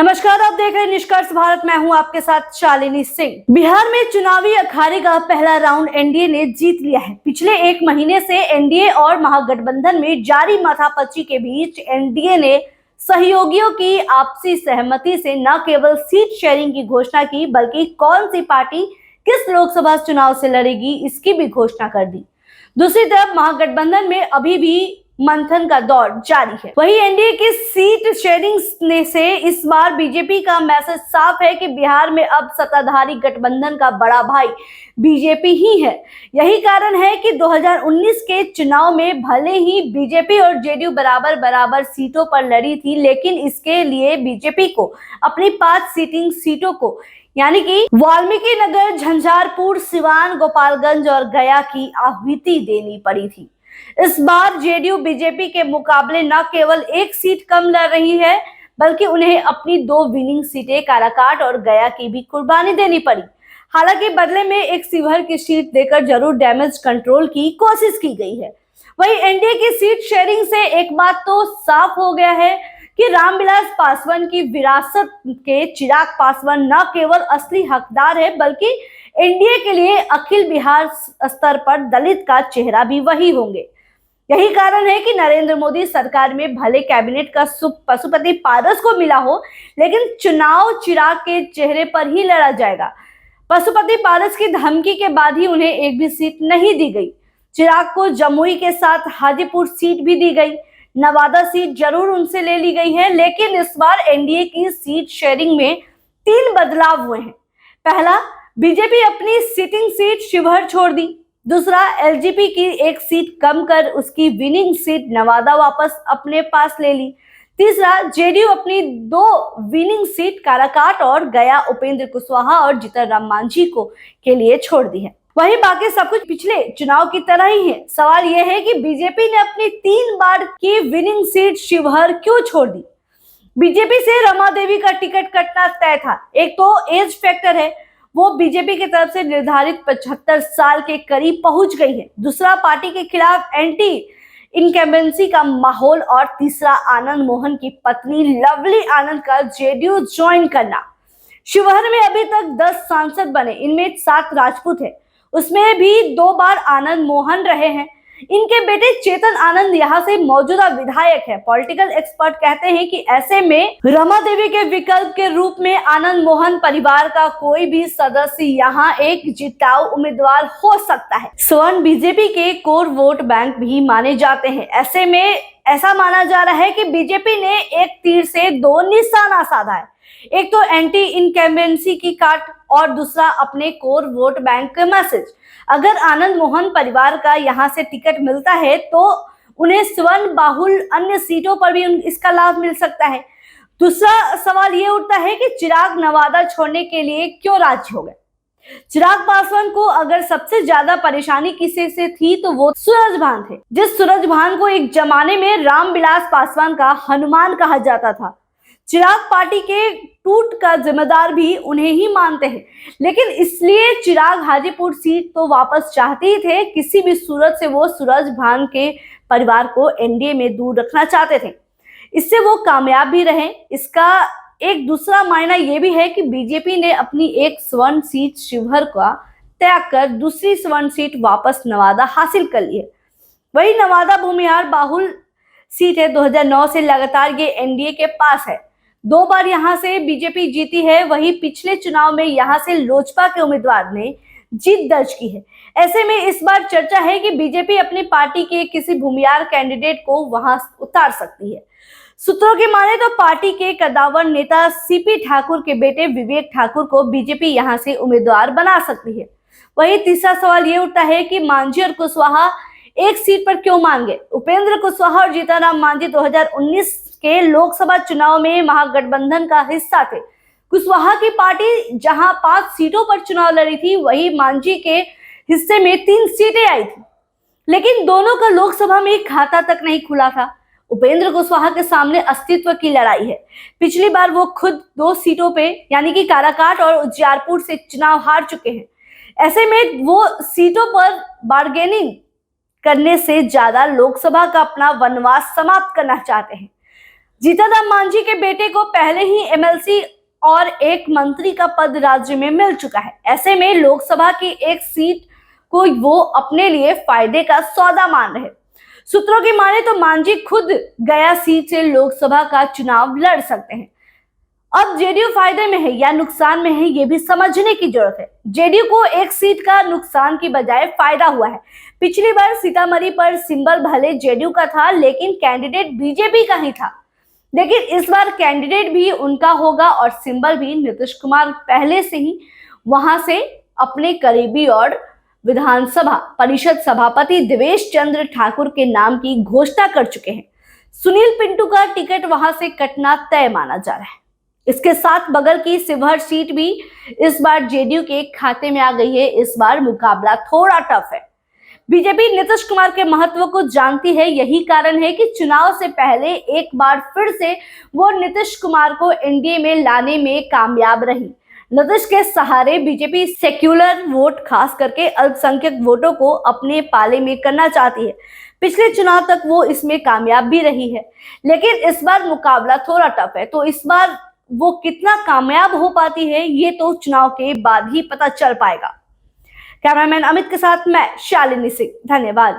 नमस्कार, आप देख रहे हैं निष्कर्ष भारत। मैं हूं आपके साथ शालिनी सिंह। बिहार में चुनावी अखाड़े का पहला राउंड एनडीए ने जीत लिया है। पिछले एक महीने से एनडीए और महागठबंधन में जारी माथापच्ची के बीच एनडीए ने सहयोगियों की आपसी सहमति से न केवल सीट शेयरिंग की घोषणा की, बल्कि कौन सी पार्टी किस लोकसभा चुनाव से लड़ेगी इसकी भी घोषणा कर दी। दूसरी तरफ महागठबंधन में अभी भी मंथन का दौर जारी है। वहीं एनडीए की सीट शेयरिंग से इस बार बीजेपी का मैसेज साफ है कि बिहार में अब सत्ताधारी गठबंधन का बड़ा भाई बीजेपी ही है। यही कारण है कि 2019 के चुनाव में भले ही बीजेपी और जेडीयू बराबर बराबर सीटों पर लड़ी थी, लेकिन इसके लिए बीजेपी को अपनी 5 सिटिंग सीटों को यानी कि वाल्मीकि नगर, झंझारपुर, सिवान, गोपालगंज और गया की आहुति देनी पड़ी थी। इस बार जेडीयू बीजेपी के मुकाबले न केवल एक सीट कम लड़ रही है, बल्कि उन्हें अपनी 2 विनिंग सीटें काराकाट और गया की भी कुर्बानी देनी पड़ी। हालांकि बदले में एक शिवहर की सीट देकर जरूर डैमेज कंट्रोल की कोशिश की गई है। वहीं एनडीए की सीट शेयरिंग से एक बात तो साफ हो गया है कि रामविलास पासवान की विरासत के चिराग पासवान न केवल असली हकदार है, बल्कि एनडीए के लिए अखिल बिहार स्तर पर दलित का चेहरा भी वही होंगे। यही कारण है कि नरेंद्र मोदी सरकार में भले कैबिनेट का सुख पशुपति पारस को मिला हो, लेकिन चुनाव चिराग के चेहरे पर ही लड़ा जाएगा। पशुपति पारस की धमकी के बाद ही उन्हें एक भी सीट नहीं दी गई। चिराग को जमुई के साथ हाजीपुर सीट भी दी गई। नवादा सीट जरूर उनसे ले ली गई है, लेकिन इस बार एनडीए की सीट शेयरिंग में 3 बदलाव हुए हैं। पहला, बीजेपी अपनी सिटिंग सीट शिवहर छोड़ दी। दूसरा, एलजेपी की एक सीट कम कर उसकी विनिंग सीट नवादा वापस अपने पास ले ली। तीसरा, जेडीयू अपनी 2 विनिंग सीट काराकाट और गया उपेंद्र कुशवाहा और जीतन राम मांझी को के लिए छोड़ दी है। वहीं बाकी सब कुछ पिछले चुनाव की तरह ही है। सवाल यह है कि बीजेपी ने अपनी 3 बार की विनिंग सीट शिवहर क्यों छोड़ दी। बीजेपी से रमा देवी का टिकट कटना तय था। एक तो एज फैक्टर है, वो बीजेपी की तरफ से निर्धारित 75 साल के करीब पहुंच गई है। दूसरा, पार्टी के खिलाफ एंटी इनकम्बेंसी का माहौल और तीसरा, आनंद मोहन की पत्नी लवली आनंद का जेडीयू ज्वाइन करना। शिवहर में अभी तक 10 सांसद बने, इनमें 7 राजपूत है, उसमें भी 2 बार आनंद मोहन रहे हैं। इनके बेटे चेतन आनंद यहाँ से मौजूदा विधायक है। पॉलिटिकल एक्सपर्ट कहते हैं कि ऐसे में रमा देवी के विकल्प के रूप में आनंद मोहन परिवार का कोई भी सदस्य यहाँ एक जिताऊ उम्मीदवार हो सकता है। स्वर्ण बीजेपी के कोर वोट बैंक भी माने जाते हैं। ऐसे में ऐसा माना जा रहा है कि बीजेपी ने एक तीर से 2 निशाना साधा है। एक तो एंटी इनकम्बेंसी की काट और दूसरा अपने कोर वोट बैंक का मैसेज। अगर आनंद मोहन परिवार का यहाँ से टिकट मिलता है तो उन्हें स्वर्ण बाहुल अन्य सीटों पर भी इसका लाभ मिल सकता है। दूसरा सवाल ये उठता है कि चिराग नवादा छोड़ने के लिए क्यों राजी हो गए। चिराग पासवान को अगर सबसे ज्यादा परेशानी किसी से थी तो वो सूरजभान थे, जिस सूरजभान को एक जमाने में रामविलास पासवान का हनुमान कहा जाता था। चिराग पार्टी के टूट का जिम्मेदार भी उन्हें ही मानते हैं, लेकिन इसलिए चिराग हाजीपुर सीट तो वापस चाहते ही थे। किसी भी सूरत से वो सूरजभान के परिवार को एनडीए में दूर रखना चाहते थे। इससे वो कामयाब भी रहे। इसका एक दूसरा मायना ये भी है कि बीजेपी ने अपनी एक स्वर्ण सीट शिवहर का त्याग कर दूसरी स्वर्ण सीट वापस नवादा हासिल कर ली है। वही नवादा भूमिहार बाहुल सीट है। 2009 से लगातार ये एनडीए के पास है। 2 बार यहाँ से बीजेपी जीती है। वही पिछले चुनाव में यहाँ से लोजपा के उम्मीदवार ने जीत दर्ज की है। ऐसे में इस बार चर्चा है कि बीजेपी अपनी पार्टी के किसी भूमिहार कैंडिडेट को वहां उतार सकती है। सूत्रों की माने तो पार्टी के कद्दावर नेता सीपी ठाकुर के बेटे विवेक ठाकुर को बीजेपी यहां से उम्मीदवार बना सकती है। वही तीसरा सवाल ये उठता है कि मांझी और कुशवाहा एक सीट पर क्यों मान गए। उपेंद्र कुशवाहा और जीतन राम मांझी 2019 के लोकसभा चुनाव में महागठबंधन का हिस्सा थे। कुशवाहा की पार्टी जहां 5 सीटों पर चुनाव लड़ी थी, वही मांझी के हिस्से में 3 सीटें आई थी, लेकिन दोनों का लोकसभा में खाता तक नहीं खुला था। उपेंद्र कुशवाहा के सामने अस्तित्व की लड़ाई है। पिछली बार वो खुद 2 सीटों पे यानी कि काराकाट और उजियारपुर से चुनाव हार चुके हैं। ऐसे में वो सीटों पर बार्गेनिंग करने से ज्यादा लोकसभा का अपना वनवास समाप्त करना चाहते हैं। जीतन मांझी के बेटे को पहले ही एमएलसी और एक मंत्री का पद राज्य में मिल चुका है। ऐसे में लोकसभा की एक सीट को वो अपने लिए फायदे का सौदा मान रहे। सूत्रों की माने तो मांझी खुद गया सीट से लोकसभा का चुनाव लड़ सकते हैं। अब जेडीयू फायदे में है या नुकसान में है, ये भी समझने की जरूरत है। जेडीयू को एक सीट का नुकसान की बजाय फायदा हुआ है। पिछली बार सीतामढ़ी पर सिंबल भले जेडीयू का था, लेकिन कैंडिडेट बीजेपी का ही था। लेकिन इस बार कैंडिडेट भी उनका होगा और सिंबल भी। नीतीश कुमार पहले से ही वहां से अपने करीबी और विधानसभा परिषद सभापति देवेश चंद्र ठाकुर के नाम की घोषणा कर चुके हैं। सुनील पिंटू का टिकट वहां से कटना तय माना जा रहा है। इसके साथ बगल की शिवहर सीट भी इस बार जेडीयू के खाते में आ गई है। इस बार मुकाबला थोड़ा टफ है। बीजेपी नीतीश कुमार के महत्व को जानती है। यही कारण है कि चुनाव से पहले एक बार फिर से वो नीतीश कुमार को एनडीए में लाने में कामयाब रही। नीतीश के सहारे बीजेपी सेक्युलर वोट, खास करके अल्पसंख्यक वोटों को अपने पाले में करना चाहती है। पिछले चुनाव तक वो इसमें कामयाब भी रही है, लेकिन इस बार मुकाबला थोड़ा टफ है। तो इस बार वो कितना कामयाब हो पाती है, ये तो चुनाव के बाद ही पता चल पाएगा। कैमरामैन अमित के साथ मैं शालिनी सिंह, धन्यवाद।